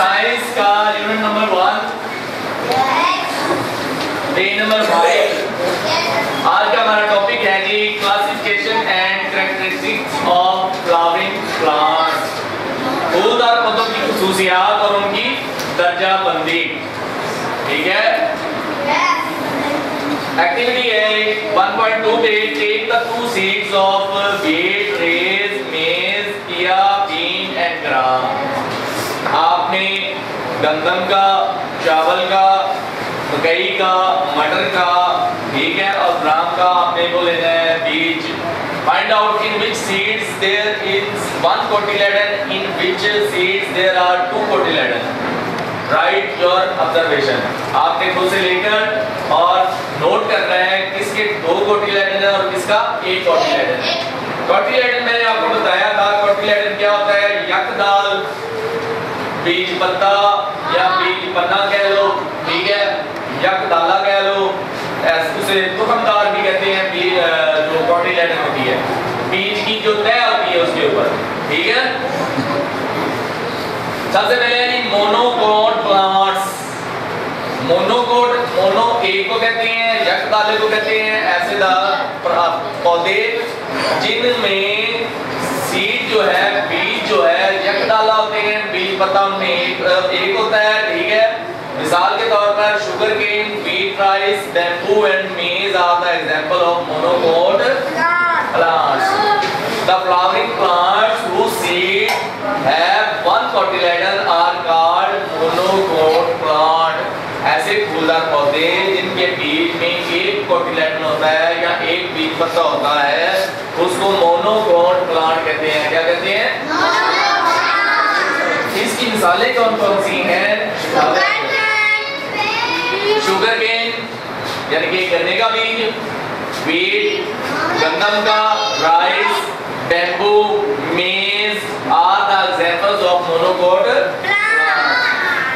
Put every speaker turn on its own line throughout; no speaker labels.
Science का unit number 1 page number 5। आज का हमारा टॉपिक है जी classification and characteristics of flowering plants. फूलदार पौधों की खुसूसियात और उनकी दर्जा बंदी। ठीक है, एक्टिविटी है 1.2 पे take the 2 seeds of wheat, rice, maize, chia, bean and gram. आपने गंदम का, चावल का, मकई का, मटर का, ठीक है, और ग्राम का आपने को लेना है बीज। Find out in which seeds there is 1 cotyledon, in which seeds there are 2 cotyledon. Write your observation. आपने खुद से लेकर और नोट करना है किसके 2 कोटिलेडन है और किसका 1 कोटिलेडन है। कोटिलेडन मैंने आपको बताया था, कोटिलेडन क्या होता है? यकदाल, बीज पत्ता या बीज पन्ना कह लो, ठीक है, यकदाला कह लो, उसे तुखमदार भी कहते हैं। बीज जो कोटिलेडन होती है, बीज की जो तह होती है उसके ऊपर, ठीक है। सबसे पहले जी मोनोकोट प्लांट्स। मोनोकोट, मोनो एक को कहते हैं, यकदाले को कहते हैं, ऐसेदार पौधे जिनमें सीड जो है, बीज जो है यकदाला होते हैं, बीज पत्ता उनमें एक होता है, ठीक है। मिसाल के तौर पर sugar cane, wheat, rice, bamboo and maize are the example of monocot plants. The flowering plants whose seed have 1 cotyledon are called monocot plant। ऐसे फूलदार पौधे जिनके बीज में 1 कोटिलेडन होता है या 1 बीज पत्ता होता है उसको मोनोकोट प्लांट कहते हैं। क्या कहते हैं? इसकी मिसालें कौन कौन सी हैं? शुगर केन यानी कि गन्ने का बीज, व्हीट गंदम का, rice, bamboo, maize are the examples of monocot.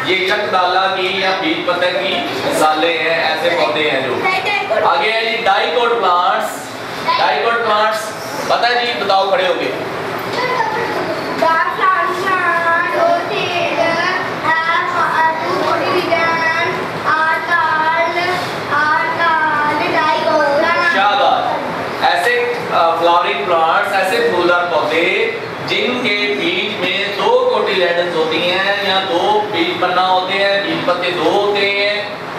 ये यकदाला की या बीज पत्ते की मिसालें हैं, ऐसे पौधे हैं जो। आगे है जी डाइकोट प्लांट्स। डाइकोट प्लांट्स पता है जी? बताओ खड़े होके। ऐसे फ्लावरिंग प्लांट्स, ऐसे फूलदार पौधे जिनके बीज में 2 कोटिलेडन्स होती हैं या 2 बीज पन्ना होते हैं, बीज पत्ते 2 होते हैं,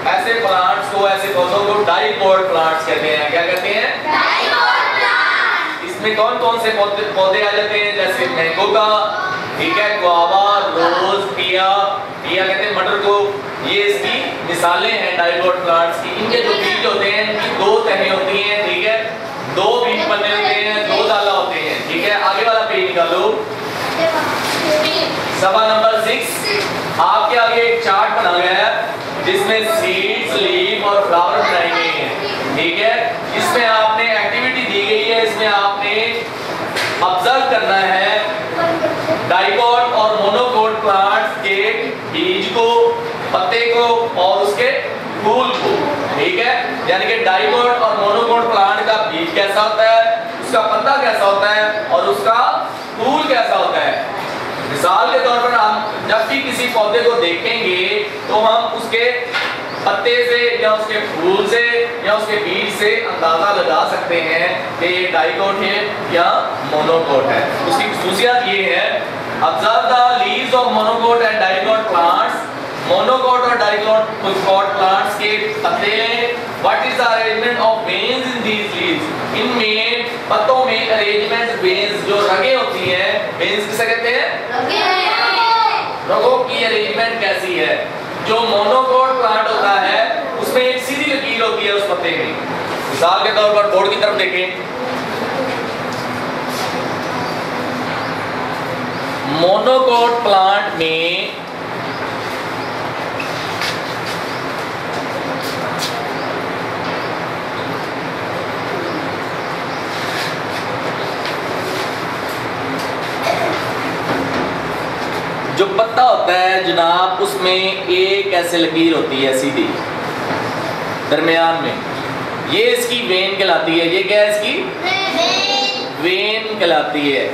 ऐसे प्लांट्स को, ऐसे पौधों को डाइकोट प्लांट्स कहते हैं। क्या कहते हैं? Dicot plant. इसमें कौन कौन से पौधे आ जाते हैं? जैसे मैंगो का, ठीक है, गुआवा, रोज, पिया, पिया कहते हैं मटर को। ये इसकी मिसालें हैं डाइकोट प्लांट्स की। इनके जो बीज होते हैं इनकी 2 तहें होती हैं, ठीक है, 2 बीज पन्ने होते हैं, 2 दाला होते हैं, ठीक है। आगे वाला पेज निकालो। सवाल नंबर 6 आपके आगे एक चार्ट बना गया है जिसमें सीड्स, लीफ और फ्लावर बनाए गए हैं, ठीक है। इसमें आपने एक्टिविटी दी गई है, इसमें आपने ऑब्जर्व करना है डाइकोट और मोनोकोट प्लांट्स के बीज को, पत्ते को और उसके फूल को, ठीक है। यानी कि डाइकोट और मोनोकोट प्लांट का बीज कैसा होता है, उसका पत्ता कैसा होता है और उसका फूल कैसा होता है। मिसाल के तौर पर हम जब भी किसी पौधे को देखेंगे तो हम उसके पत्ते से या उसके फूल से या उसके बीज से अंदाजा लगा सकते हैं कि ये डाइकोट है या मोनोकोट है। उसकी खुसूसियत ये है, observe the leaves of monocot and dicot plants. Monocot और डाइकोट प्लांट्स के पत्ते हैं। What is the arrangement of veins in these leaves? इनमें पत्तों में अरेंजमेंट, वेन्स जो रगें होती हैं, वेन्स किसे कहते हैं? रगों की अरेंजमेंट कैसी है? जो मोनोकोट प्लांट होता है उसमें एक सीधी लकीर होती है उस पत्ते में। मिसाल के तौर पर बोर्ड की तरफ देखें, मोनोकोट प्लांट में जो पत्ता होता है जनाब, उसमें एक ऐसे लकीर होती है सीधी दरमियान में, ये इसकी वेन कहलाती है। ये क्या है? इसकी वेन कहलाती है।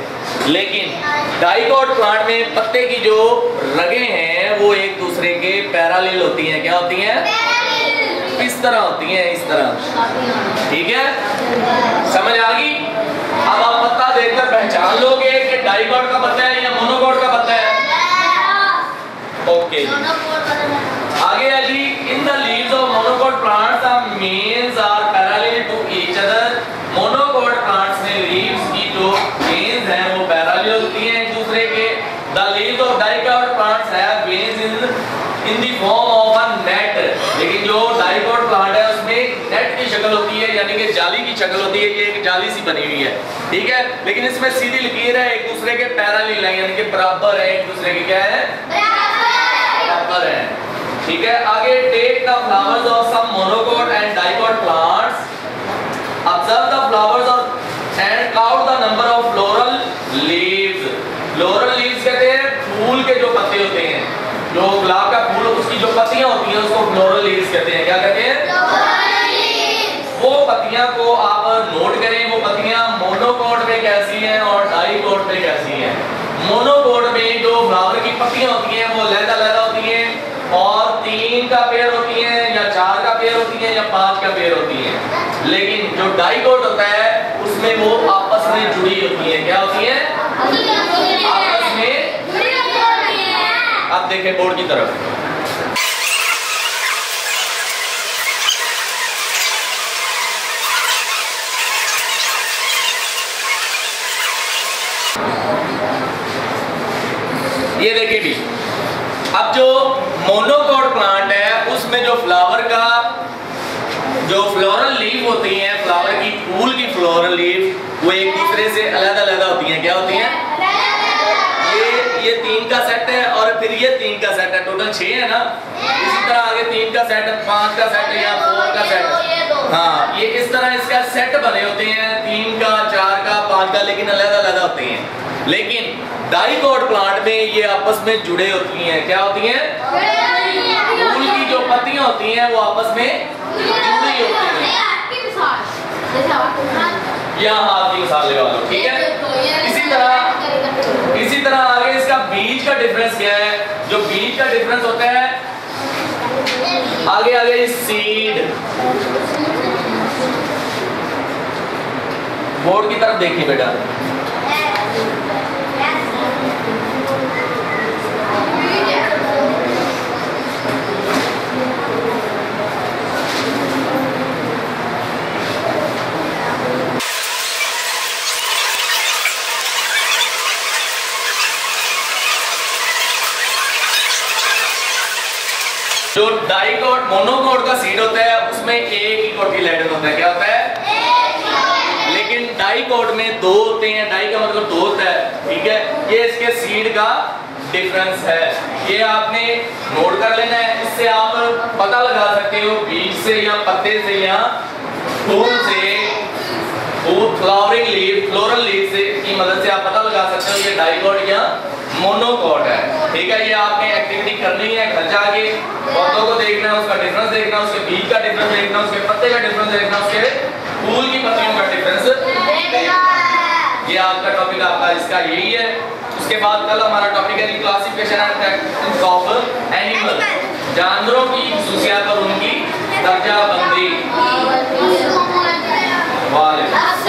लेकिन डाइकोट प्लांट में पत्ते की जो रगें हैं वो दूसरे के पैरेलल होती हैं। क्या होती हैं? इस तरह होती हैं, इस तरह। ठीक है, समझ आ गई? अब आप पत्ता देखकर पहचान लोगे कि डाइकॉट का पत्ता है या मोनोकॉट का पत्ता है। ओके, आगे है जी, in the leaves of monocot plants the veins are parallel to each other. Monocot plants में लीव्स की जो मेन्स हैं वो पैरेलल होती हैं एक दूसरे के। The leaves of dicot plants have veins in the form of a net. लेकिन जो डाइकॉट प्लांट है उसमें नेट की शक्ल होती है, यानी कि जाली की शक्ल होती है, ये एक जाली सी बनी हुई है। ठीक है, लेकिन इसमें सीधी लकीर है, एक दूसरे के पैरेलल है, यानी कि बराबर है एक दूसरे के। क्या है? बराबर है। ठीक है, आगे take the flowers of some monocot and dicot plants, observe the flowers of and count the number of floral leaves. Floral leaves कहते हैं फूल के जो पत्ते होते हैं, जो गुलाब का फूल उसकी जो पत्तियां होती हैं उसको फ्लोरल लीव्स कहते हैं। क्या कहते हैं? वो पत्तियां को आप नोट करें, वो पत्तियां मोनोकॉट में कैसी हैं और डाइकॉट में कैसी हैं। मोनोकॉट में जो फ्लावर की पत्तियां होती हैं वो लहदा होती हैं और 3 का पेयर होती हैं या 4 का पेयर होती हैं या 5 का पेयर होती हैं। लेकिन जो डाइकॉट होता है उसमें वो आपस में जुड़ी होती हैं। क्या होती हैं? आपस में। आप देखें बोर्ड की तरफ, ये देखिए भी। अब जो मोनोकॉट प्लांट है उसमें जो फ्लावर का जो फ्लोरल लीफ होती हैं, फ्लावर की फूल की फ्लोरल लीफ, वो एक दूसरे से अलग-अलग होती हैं। क्या होती हैं? ये 3 का सेट है और फिर ये 3 का सेट है, टोटल 6 है ना। इसी तरह आगे 3 का सेट, 5 का सेट या 4 का सेट। हाँ, ये इस तरह इसका सेट बने होते हैं, 3 का, 4 का, 5 का, लेकिन अलग-अलग होते हैं। लेकिन डाइकॉट प्लांट में ये आपस में जुड़े होती हैं। क्या होती हैं? फूल की जो पत्तियां होती हैं वो आपस में जुड़ी होती हैं। यहाँ हाथ की मिसाल लगा लो। ठीक है, इसी तरह आगे इसका बीज का डिफरेंस क्या है? जो बीज का डिफरेंस होता है आगे सीड। बोर्ड की तरफ देखिए बेटा। जो डाइकॉट मोनोकॉट का सीड होता है उसमें एक ही कोटिलेडन होता है। क्या होता है? लेकिन डाइकॉट में 2 होते हैं। डाई का मतलब 2 होता है। ठीक है, ये इसके सीड का डिफरेंस है, ये आपने नोट कर लेना है। इससे आप पता लगा सकते हो बीज से या पत्ते से या फूल से, फ्लावरिंग लीफ, फ्लोरल लीफ से की मदद से आप पता लगा सकते हो ये डाइकॉट या मोनोकॉट है। ठीक है, ये आपने एक्टिविटी करनी है, घर जाके पौधों को देखना है, उसका डिफरेंस देखना, उसके बीज का डिफरेंस देखना, उसके पत्ते का डिफरेंस देखना, उसके फूल की पत्तियों का डिफरेंस देखना। ये आज का टॉपिक आपका इसका यही है। उसके बाद कल हमारा टॉपिक है classification and types of animal, जानवरों की खसूसियात और उनकी दर्जाबंदी। वालेकुम।